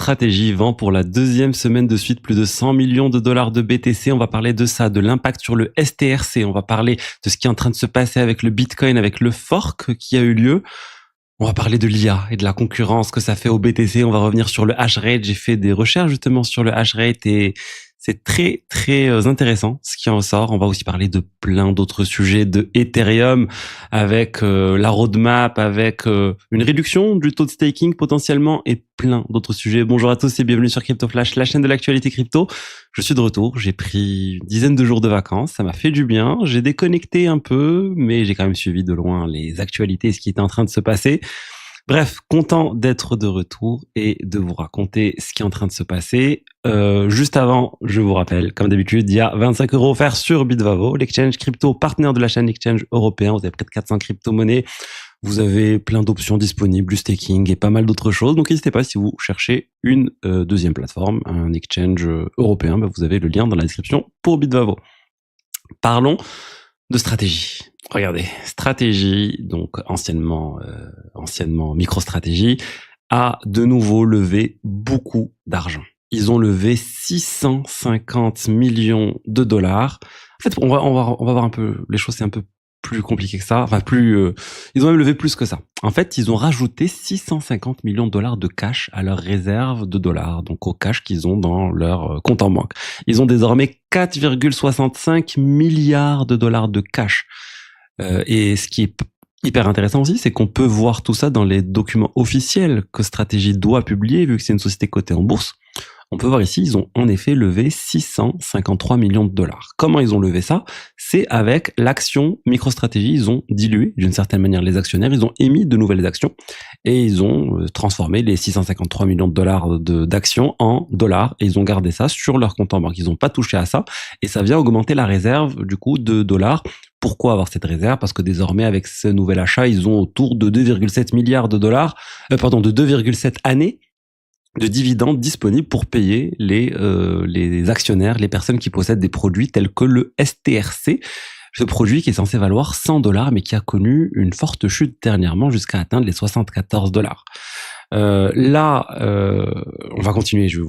MicroStrategy vend pour la deuxième semaine de suite plus de 100 millions de dollars de BTC. On va parler de ça, de l'impact sur le STRC. On va parler de ce qui est en train de se passer avec le Bitcoin, avec le fork qui a eu lieu. On va parler de l'IA et de la concurrence que ça fait au BTC. On va revenir sur le hash rate. J'ai fait des recherches justement sur le hash rate et c'est très, très intéressant ce qui en sort. On va aussi parler de plein d'autres sujets, de Ethereum avec la roadmap, avec une réduction du taux de staking potentiellement et plein d'autres sujets. Bonjour à tous et bienvenue sur Crypto Flash, la chaîne de l'actualité crypto. Je suis de retour. J'ai pris une dizaine de jours de vacances. Ça m'a fait du bien. J'ai déconnecté un peu, mais j'ai quand même suivi de loin les actualités et ce qui était en train de se passer. Bref, content d'être de retour et de vous raconter ce qui est en train de se passer. Juste avant, je vous rappelle, comme d'habitude, il y a 25 € offerts sur Bitvavo, l'exchange crypto partenaire de la chaîne exchange européen. Vous avez près de 400 crypto-monnaies. Vous avez plein d'options disponibles, du staking et pas mal d'autres choses. Donc n'hésitez pas si vous cherchez une deuxième plateforme, un exchange européen, vous avez le lien dans la description pour Bitvavo. Parlons de stratégie. Regardez, Stratégie, donc anciennement MicroStrategy, a de nouveau levé beaucoup d'argent. Ils ont levé 650 millions de dollars. En fait, on va voir un peu les choses, c'est un peu plus compliqué que ça. Enfin, ils ont même levé plus que ça. En fait, ils ont rajouté 650 millions de dollars de cash à leur réserve de dollars, donc au cash qu'ils ont dans leur compte en banque. Ils ont désormais 4,65 milliards de dollars de cash. Et ce qui est hyper intéressant aussi, c'est qu'on peut voir tout ça dans les documents officiels que Stratégie doit publier, vu que c'est une société cotée en bourse. On peut voir ici, ils ont en effet levé 653 millions de dollars. Comment ils ont levé ça? C'est avec l'action MicroStrategy. Ils ont dilué d'une certaine manière les actionnaires, ils ont émis de nouvelles actions et ils ont transformé les 653 millions de dollars d'actions en dollars et ils ont gardé ça sur leur compte en banque. Ils n'ont pas touché à ça et ça vient augmenter la réserve du coup de dollars. Pourquoi avoir cette réserve? Parce que désormais, avec ce nouvel achat, ils ont autour de 2,7 milliards de dollars, de 2,7 années de dividendes disponibles pour payer les actionnaires, les personnes qui possèdent des produits tels que le STRC. Ce produit qui est censé valoir 100 dollars, mais qui a connu une forte chute dernièrement jusqu'à atteindre les 74 dollars. On va continuer. Je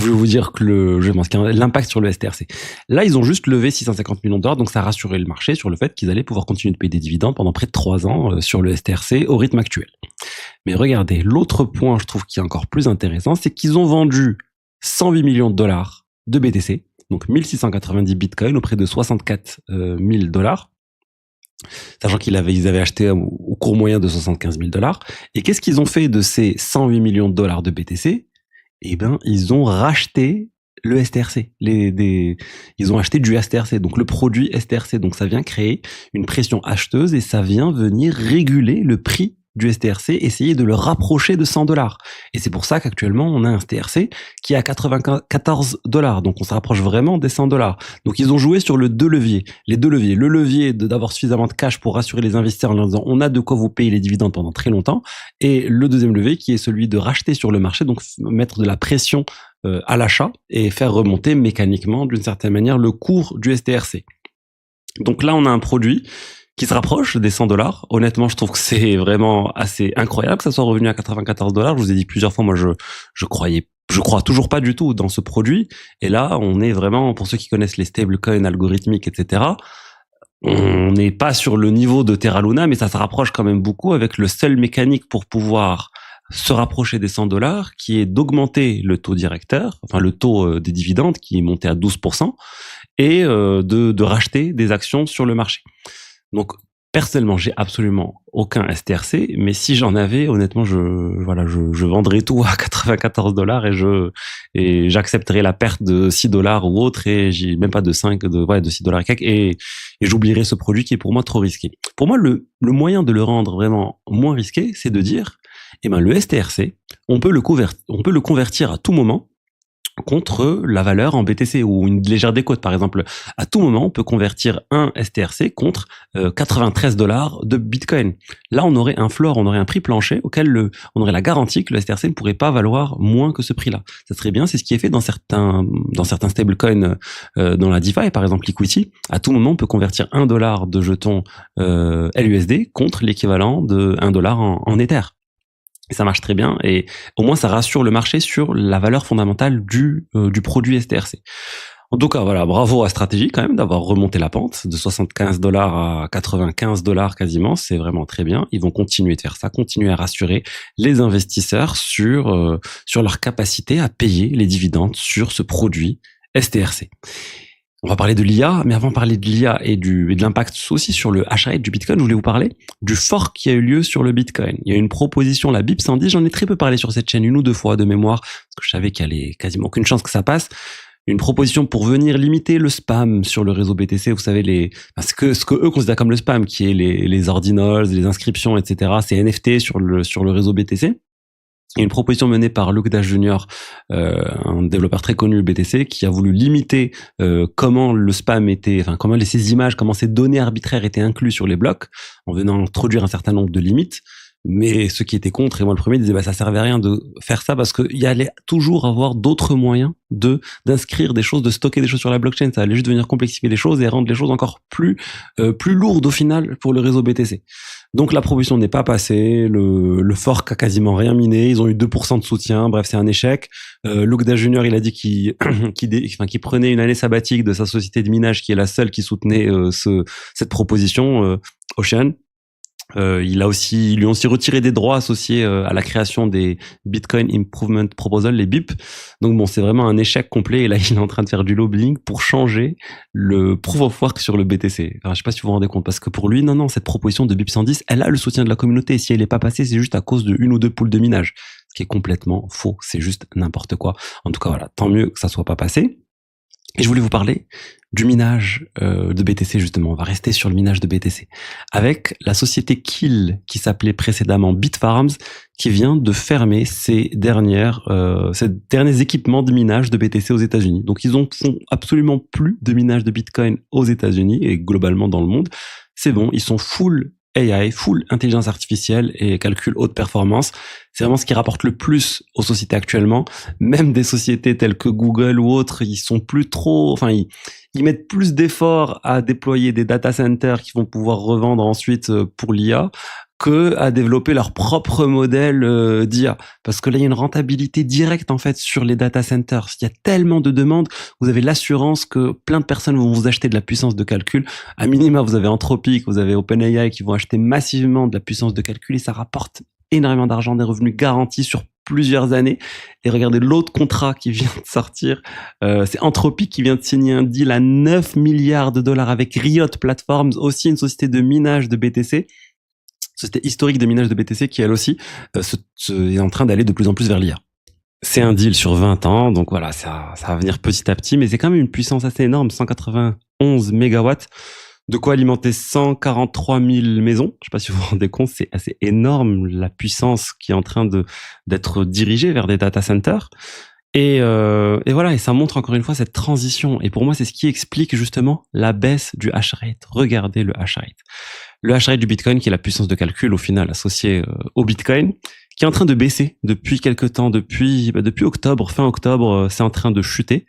vais vous dire que l'impact sur le STRC. Là, ils ont juste levé 650 millions de dollars, donc ça a rassuré le marché sur le fait qu'ils allaient pouvoir continuer de payer des dividendes pendant près de 3 ans sur le STRC au rythme actuel. Mais regardez, l'autre point, je trouve, qui est encore plus intéressant, c'est qu'ils ont vendu 108 millions de dollars de BTC, donc 1690 bitcoins au prix de 64 000 dollars, sachant ils avaient acheté au cours moyen de 75 000 dollars. Et qu'est-ce qu'ils ont fait de ces 108 millions de dollars de BTC? Eh ben, ils ont racheté le STRC. Ils ont acheté du STRC, donc le produit STRC. Donc ça vient créer une pression acheteuse et ça vient venir réguler le prix du STRC, essayer de le rapprocher de 100 dollars. Et c'est pour ça qu'actuellement, on a un STRC qui est à 94 dollars. Donc on se rapproche vraiment des 100 dollars. Donc ils ont joué sur les deux leviers. Le levier d'avoir suffisamment de cash pour rassurer les investisseurs en leur disant on a de quoi vous payer les dividendes pendant très longtemps. Et le deuxième levier qui est celui de racheter sur le marché, donc mettre de la pression à l'achat et faire remonter mécaniquement d'une certaine manière le cours du STRC. Donc là, on a un produit qui se rapproche des 100 dollars. Honnêtement, je trouve que c'est vraiment assez incroyable que ça soit revenu à 94 dollars. Je vous ai dit plusieurs fois, moi, je crois toujours pas du tout dans ce produit. Et là, on est vraiment, pour ceux qui connaissent les stablecoins algorithmiques, etc., on n'est pas sur le niveau de Terra Luna, mais ça se rapproche quand même beaucoup avec le seul mécanique pour pouvoir se rapprocher des 100 dollars, qui est d'augmenter le taux directeur, enfin le taux des dividendes qui est monté à 12%, et de racheter des actions sur le marché. Donc, personnellement, j'ai absolument aucun STRC, mais si j'en avais, honnêtement, je vendrais tout à 94 dollars et j'accepterais la perte de 6 dollars ou autre, et j'ai même pas de 6 dollars et quelques, et j'oublierais ce produit qui est pour moi trop risqué. Pour moi, le moyen de le rendre vraiment moins risqué, c'est de dire, le STRC, on peut le convertir à tout moment contre la valeur en BTC ou une légère décote. Par exemple, à tout moment, on peut convertir un STRC contre 93 dollars de Bitcoin. Là, on aurait un floor, on aurait un prix plancher auquel on aurait la garantie que le STRC ne pourrait pas valoir moins que ce prix-là. Ça serait bien, c'est ce qui est fait dans certains stablecoins dans la DeFi, par exemple Liquidity. À tout moment, on peut convertir 1 dollar de jetons LUSD contre l'équivalent de 1 dollar en Ether. Et ça marche très bien. Et au moins, ça rassure le marché sur la valeur fondamentale du produit STRC. En tout cas, voilà, bravo à Stratégie quand même d'avoir remonté la pente de 75 dollars à 95 dollars quasiment. C'est vraiment très bien. Ils vont continuer de faire ça, continuer à rassurer les investisseurs sur leur capacité à payer les dividendes sur ce produit STRC. On va parler de l'IA, mais avant de parler de l'IA et de l'impact aussi sur le hash rate du Bitcoin, je voulais vous parler du fork qui a eu lieu sur le Bitcoin. Il y a une proposition, la BIP 110, j'en ai très peu parlé sur cette chaîne, 1 ou 2 fois de mémoire, parce que je savais qu'il y avait quasiment aucune chance que ça passe. Une proposition pour venir limiter le spam sur le réseau BTC. Vous savez, ce que eux considèrent comme le spam, qui est les ordinals, les inscriptions, etc. C'est NFT sur le réseau BTC. Il y a une proposition menée par Luke Dash Jr., un développeur très connu BTC, qui a voulu limiter comment le spam était, enfin comment ces images, comment ces données arbitraires étaient inclus sur les blocs, en venant introduire un certain nombre de limites. Mais ceux qui étaient contre, et moi le premier, disaient ça servait à rien de faire ça parce qu'il y allait toujours avoir d'autres moyens d'inscrire des choses, de stocker des choses sur la blockchain. Ça allait juste venir complexifier les choses et rendre les choses encore plus lourdes au final pour le réseau BTC. Donc la proposition n'est pas passée, le fork a quasiment rien miné, ils ont eu 2% de soutien, bref c'est un échec. Luke Dash Jr. il a dit qu'il prenait une année sabbatique de sa société de minage qui est la seule qui soutenait cette proposition, Ocean. Ils lui ont aussi retiré des droits associés à la création des Bitcoin Improvement Proposal, les BIP. Donc bon, c'est vraiment un échec complet. Et là, il est en train de faire du lobbying pour changer le proof of work sur le BTC. Alors, je sais pas si vous vous rendez compte, parce que pour lui, non, cette proposition de BIP 110, elle a le soutien de la communauté. Et si elle n'est pas passée, c'est juste à cause de 1 ou 2 poules de minage, ce qui est complètement faux. C'est juste n'importe quoi. En tout cas, voilà, tant mieux que ça soit pas passé. Et je voulais vous parler du minage de BTC, justement. On va rester sur le minage de BTC. Avec la société Kill, qui s'appelait précédemment Bitfarms, qui vient de fermer ses derniers équipements de minage de BTC aux États-Unis. Donc, ils font absolument plus de minage de Bitcoin aux États-Unis et globalement dans le monde. C'est bon, ils sont full AI, full intelligence artificielle et calcul haute performance. C'est vraiment ce qui rapporte le plus aux sociétés actuellement. Même des sociétés telles que Google ou autres, ils sont plus trop, enfin, ils mettent plus d'efforts à déployer des data centers qui vont pouvoir revendre ensuite pour l'IA que à développer leur propre modèle d'IA. Parce que là, il y a une rentabilité directe, en fait, sur les data centers. Il y a tellement de demandes, vous avez l'assurance que plein de personnes vont vous acheter de la puissance de calcul. À minima, vous avez Anthropic, vous avez OpenAI qui vont acheter massivement de la puissance de calcul et ça rapporte énormément d'argent, des revenus garantis sur plusieurs années. Et regardez l'autre contrat qui vient de sortir. C'est Anthropic qui vient de signer un deal à 9 milliards de dollars avec Riot Platforms, aussi une société de minage de BTC. Société historique de minage de BTC qui, elle aussi, est en train d'aller de plus en plus vers l'IA. C'est un deal sur 20 ans, donc voilà, ça va venir petit à petit, mais c'est quand même une puissance assez énorme, 191 mégawatts, de quoi alimenter 143 000 maisons. Je sais pas si vous vous rendez compte, c'est assez énorme la puissance qui est en train d'être dirigée vers des data centers. Et voilà, et ça montre encore une fois cette transition. Et pour moi, c'est ce qui explique justement la baisse du hash rate. Regardez le hash rate. Le hash rate du Bitcoin, qui est la puissance de calcul au final associée au Bitcoin, qui est en train de baisser depuis quelques temps, depuis octobre, fin octobre, c'est en train de chuter.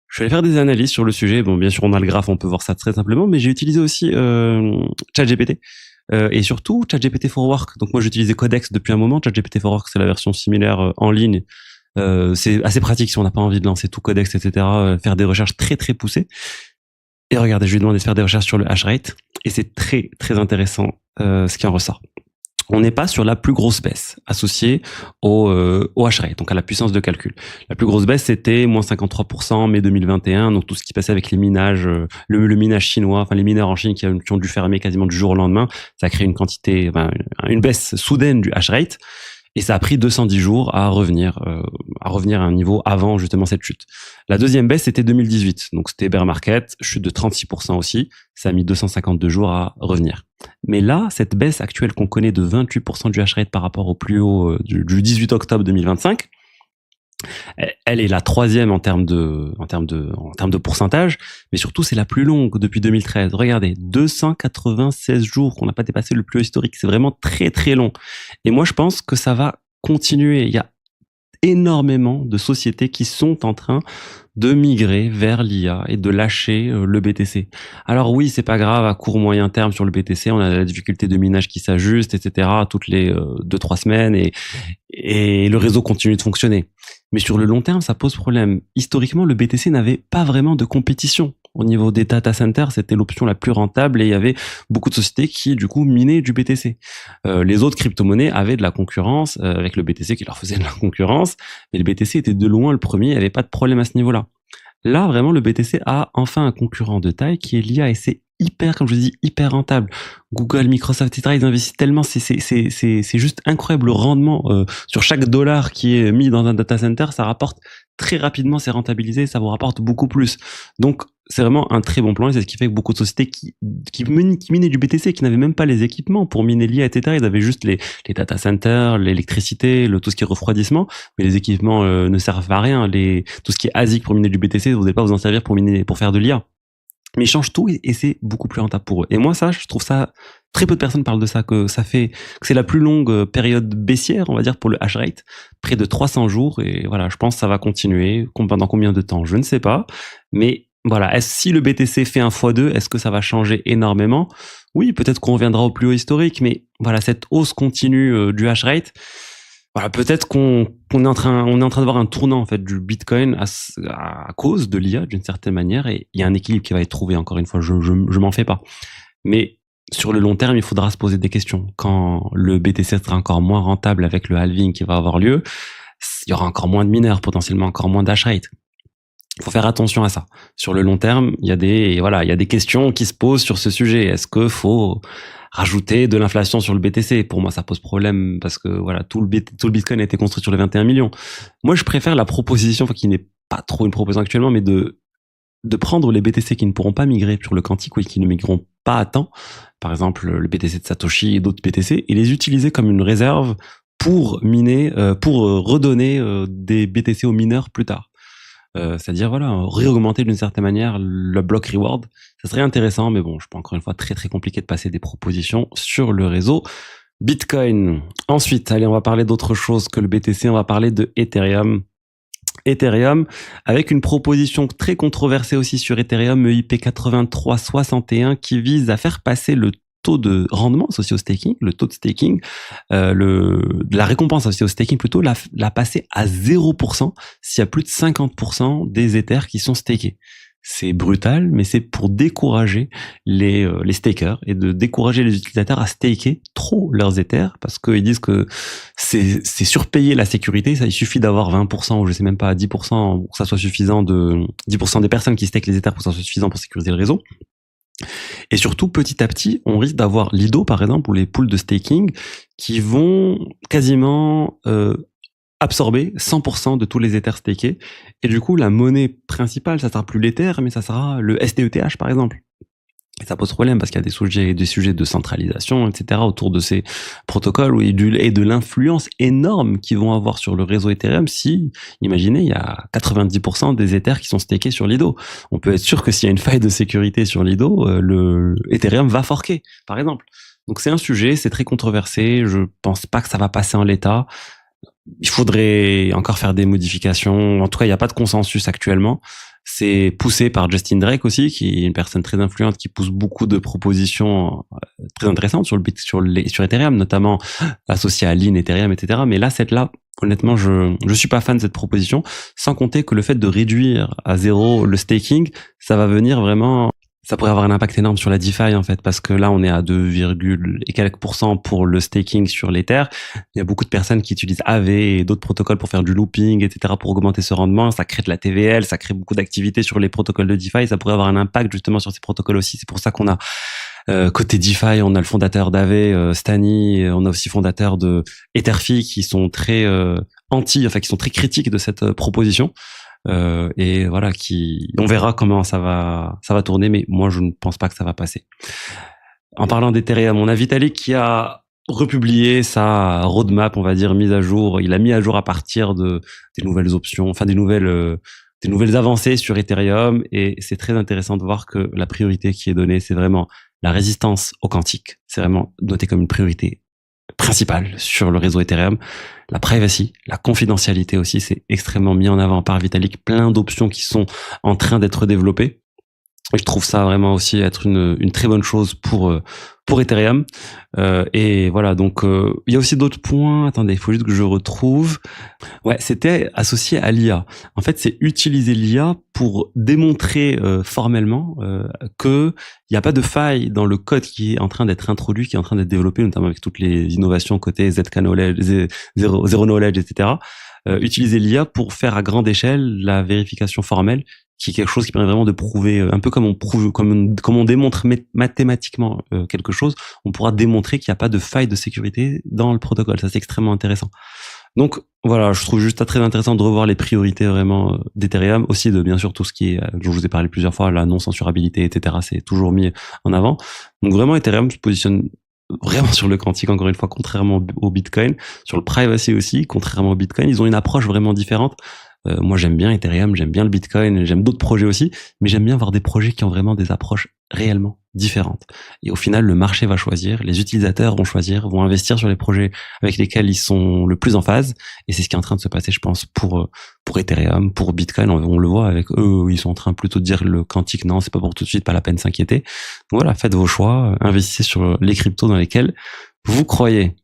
Je vais aller faire des analyses sur le sujet. Bon, bien sûr, on a le graphe, on peut voir ça très simplement, mais j'ai utilisé aussi ChatGPT. Et surtout ChatGPT for Work. Donc moi, j'utilisais Codex depuis un moment. ChatGPT for Work, c'est la version similaire en ligne. C'est assez pratique si on n'a pas envie de lancer tout Codex, etc. Faire des recherches très très poussées. Et regardez, je lui ai demandé de faire des recherches sur le hash rate, et c'est très très intéressant ce qui en ressort. On n'est pas sur la plus grosse baisse associée au hash rate, donc à la puissance de calcul. La plus grosse baisse, c'était moins 53% en mai 2021, donc tout ce qui passait avec les minages, le minage chinois, enfin les mineurs en Chine qui ont dû fermer quasiment du jour au lendemain, ça a créé une baisse soudaine du hash rate. Et ça a pris 210 jours à revenir à un niveau avant justement cette chute. La deuxième baisse, c'était 2018. Donc c'était bear market, chute de 36% aussi. Ça a mis 252 jours à revenir. Mais là, cette baisse actuelle qu'on connaît de 28% du hash rate par rapport au plus haut du 18 octobre 2025, elle est la troisième en termes de pourcentage, mais surtout c'est la plus longue depuis 2013. Regardez, 296 jours qu'on n'a pas dépassé le plus haut historique. C'est vraiment très très long. Et moi je pense que ça va continuer. Il y a énormément de sociétés qui sont en train de migrer vers l'IA et de lâcher le BTC. Alors oui, c'est pas grave, à court moyen terme sur le BTC, on a la difficulté de minage qui s'ajuste, etc. toutes les 2-3 semaines et le réseau continue de fonctionner. Mais sur le long terme, ça pose problème. Historiquement, le BTC n'avait pas vraiment de compétition. Au niveau des data centers, c'était l'option la plus rentable et il y avait beaucoup de sociétés qui, du coup, minaient du BTC. Les autres crypto-monnaies avaient de la concurrence avec le BTC qui leur faisait de la concurrence, mais le BTC était de loin le premier, il n'y avait pas de problème à ce niveau-là. Là, vraiment, le BTC a enfin un concurrent de taille qui est l'IA et c'est hyper, comme je dis, hyper rentable. Google, Microsoft, etc., ils investissent tellement, c'est juste incroyable le rendement sur chaque dollar qui est mis dans un data center, ça rapporte très rapidement, c'est rentabilisé, ça vous rapporte beaucoup plus. Donc, c'est vraiment un très bon plan et c'est ce qui fait que beaucoup de sociétés qui minaient du BTC, qui n'avaient même pas les équipements pour miner l'IA, etc., ils avaient juste les data centers, l'électricité, tout ce qui est refroidissement, mais les équipements ne servent à rien. Tout ce qui est ASIC pour miner du BTC, vous n'allez pas vous en servir pour faire de l'IA. Mais ils changent tout et c'est beaucoup plus rentable pour eux. Et moi, ça, je trouve ça, très peu de personnes parlent de ça, que c'est la plus longue période baissière, on va dire, pour le hash rate, près de 300 jours. Et voilà, je pense que ça va continuer. Pendant combien de temps? Je ne sais pas. Mais voilà, si le BTC fait un x2, est-ce que ça va changer énormément? Oui, peut-être qu'on reviendra au plus haut historique, mais voilà, cette hausse continue du hash rate, voilà, peut-être qu'on est en train de voir un tournant en fait du Bitcoin à cause de l'IA d'une certaine manière et il y a un équilibre qui va être trouvé. Encore une fois, je m'en fais pas. Mais sur le long terme, il faudra se poser des questions. Quand le BTC sera encore moins rentable avec le halving qui va avoir lieu, il y aura encore moins de mineurs, potentiellement encore moins d'hash rate. Il faut faire attention à ça. Sur le long terme, il y a des questions qui se posent sur ce sujet. Est-ce que faut rajouter de l'inflation sur le BTC? Pour moi, ça pose problème parce que voilà, tout le Bitcoin a été construit sur les 21 millions. Moi, je préfère la proposition, qui n'est pas trop une proposition actuellement, mais de prendre les BTC qui ne pourront pas migrer sur le quantique ou qui ne migreront pas à temps, par exemple le BTC de Satoshi et d'autres BTC, et les utiliser comme une réserve pour miner, pour redonner des BTC aux mineurs plus tard. C'est-à-dire voilà, réaugmenter d'une certaine manière le block reward, ça serait intéressant, mais bon, je pense encore une fois très très compliqué de passer des propositions sur le réseau Bitcoin. Ensuite, allez, on va parler d'autre chose que le BTC, on va parler de Ethereum. Ethereum, avec une proposition très controversée aussi sur Ethereum, EIP 8361, qui vise à faire passer le taux de rendement associé au staking, le taux de staking, la récompense associée au staking plutôt, la passer à 0% s'il y a plus de 50% des Ethers qui sont stakés. C'est brutal, mais c'est pour décourager les stakers et de décourager les utilisateurs à staker trop leurs Ethers parce qu'ils disent que c'est surpayer la sécurité. Ça, il suffit d'avoir 20% ou je sais même pas 10% pour que ça soit suffisant 10% des personnes qui stakent les Ethers pour que ça soit suffisant pour sécuriser le réseau. Et surtout, petit à petit, on risque d'avoir Lido, par exemple, ou les pools de staking qui vont quasiment absorber 100% de tous les Ethers stakés. Et du coup, la monnaie principale, ça sera plus l'Ether, mais ça sera le STETH, par exemple. Et ça pose problème parce qu'il y a des sujets de centralisation, etc. autour de ces protocoles et de l'influence énorme qu'ils vont avoir sur le réseau Ethereum si, imaginez, il y a 90% des Ethers qui sont stakés sur Lido. On peut être sûr que s'il y a une faille de sécurité sur Lido, le Ethereum va forker, par exemple. Donc c'est un sujet, c'est très controversé. Je pense pas que ça va passer en l'état. Il faudrait encore faire des modifications. En tout cas, il n'y a pas de consensus actuellement. C'est poussé par Justin Drake aussi, qui est une personne très influente, qui pousse beaucoup de propositions très intéressantes sur Ethereum, notamment associées à Lean, Ethereum, etc. Mais là, honnêtement, je suis pas fan de cette proposition, sans compter que le fait de réduire à zéro le staking, ça va venir vraiment... Ça pourrait avoir un impact énorme sur la DeFi, en fait, parce que là, on est à 2, et quelques % pour le staking sur l'Ether. Il y a beaucoup de personnes qui utilisent Aave et d'autres protocoles pour faire du looping, etc., pour augmenter ce rendement. Ça crée de la TVL, ça crée beaucoup d'activités sur les protocoles de DeFi. Ça pourrait avoir un impact, justement, sur ces protocoles aussi. C'est pour ça qu'on a, côté DeFi, on a le fondateur d'Aave, Stani, on a aussi fondateur de Etherfi, qui sont très, qui sont très critiques de cette proposition. Et voilà, on verra comment ça va tourner, mais moi je ne pense pas que ça va passer. En parlant d'Ethereum, on a Vitalik qui a republié sa roadmap, on va dire, mise à jour. Il a mis à jour à partir des nouvelles options, enfin des nouvelles avancées sur Ethereum, et c'est très intéressant de voir que la priorité qui est donnée, c'est vraiment la résistance au quantique. C'est vraiment noté comme une priorité principal sur le réseau Ethereum. La privacy, la confidentialité aussi, c'est extrêmement mis en avant par Vitalik. Plein d'options qui sont en train d'être développées. Et je trouve ça vraiment aussi être une très bonne chose pour Ethereum. Et voilà, donc il y a aussi d'autres points. Attendez, il faut juste que je retrouve. Ouais, c'était associé à l'IA. En fait, c'est utiliser l'IA pour démontrer formellement que il n'y a pas de faille dans le code qui est en train d'être introduit, qui est en train d'être développé, notamment avec toutes les innovations côté ZK Knowledge, Zero Knowledge, etc. Utiliser l'IA pour faire à grande échelle la vérification formelle, qui est quelque chose qui permet vraiment de prouver, un peu comme on prouve, comme on démontre mathématiquement quelque chose, on pourra démontrer qu'il n'y a pas de faille de sécurité dans le protocole. Ça, c'est extrêmement intéressant. Donc voilà, je trouve juste ça très intéressant de revoir les priorités vraiment d'Ethereum, aussi de bien sûr tout ce qui est, dont je vous ai parlé plusieurs fois, la non-censurabilité, etc. C'est toujours mis en avant. Donc vraiment, Ethereum se positionne vraiment sur le quantique, encore une fois, contrairement au Bitcoin, sur le privacy aussi, contrairement au Bitcoin. Ils ont une approche vraiment différente. Moi, j'aime bien Ethereum, j'aime bien le Bitcoin, j'aime d'autres projets aussi, mais j'aime bien voir des projets qui ont vraiment des approches réellement différentes. Et au final, le marché va choisir, les utilisateurs vont choisir, vont investir sur les projets avec lesquels ils sont le plus en phase. Et c'est ce qui est en train de se passer, je pense, pour Ethereum, pour Bitcoin. On le voit avec eux, ils sont en train plutôt de dire le quantique, non, c'est pas pour tout de suite, pas la peine de s'inquiéter. Donc voilà, faites vos choix, investissez sur les cryptos dans lesquels vous croyez.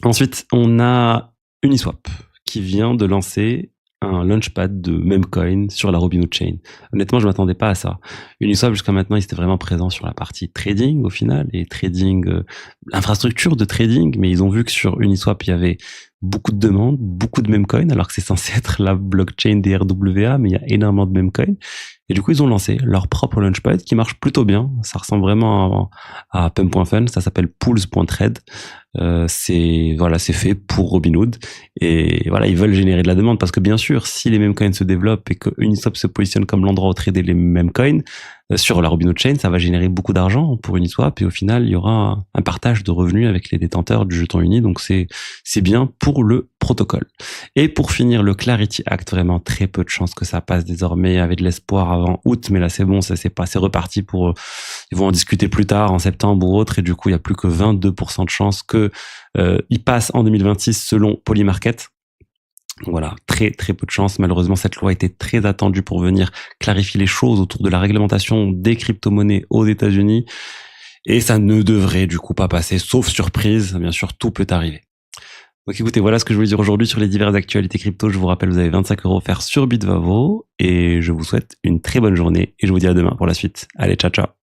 Ensuite, on a Uniswap qui vient de lancer un launchpad de Memcoin sur la Robinhood Chain. Honnêtement, je m'attendais pas à ça. Uniswap, jusqu'à maintenant, ils étaient vraiment présents sur la partie trading, au final, et trading, l'infrastructure de trading, mais ils ont vu que sur Uniswap, il y avait beaucoup de demandes, beaucoup de Memcoin, alors que c'est censé être la blockchain des RWA, mais il y a énormément de Memcoin. Et du coup, ils ont lancé leur propre launchpad qui marche plutôt bien. Ça ressemble vraiment à Pump.fun. Ça s'appelle Pools.trade. C'est fait pour Robinhood. Et voilà, ils veulent générer de la demande parce que bien sûr, si les Memcoins se développent et que Uniswap se positionne comme l'endroit où trader les Memcoins sur la Robinhood Chain, ça va générer beaucoup d'argent pour Uniswap et au final, il y aura un partage de revenus avec les détenteurs du jeton uni. Donc c'est bien pour le protocole. Et pour finir, le Clarity Act, vraiment très peu de chances que ça passe désormais, avec de l'espoir avant août, mais là c'est bon, ça c'est reparti pour, ils vont en discuter plus tard en septembre ou autre, et du coup il y a plus que 22% de chances que il passe en 2026 selon Polymarket. Donc voilà, très très peu de chance. Malheureusement, cette loi était très attendue pour venir clarifier les choses autour de la réglementation des crypto-monnaies aux États-Unis, et ça ne devrait du coup pas passer, sauf surprise. Bien sûr, tout peut arriver. Donc écoutez, voilà ce que je voulais dire aujourd'hui sur les diverses actualités crypto. Je vous rappelle, vous avez 25 € offerts sur Bitvavo et je vous souhaite une très bonne journée et je vous dis à demain pour la suite. Allez, ciao ciao.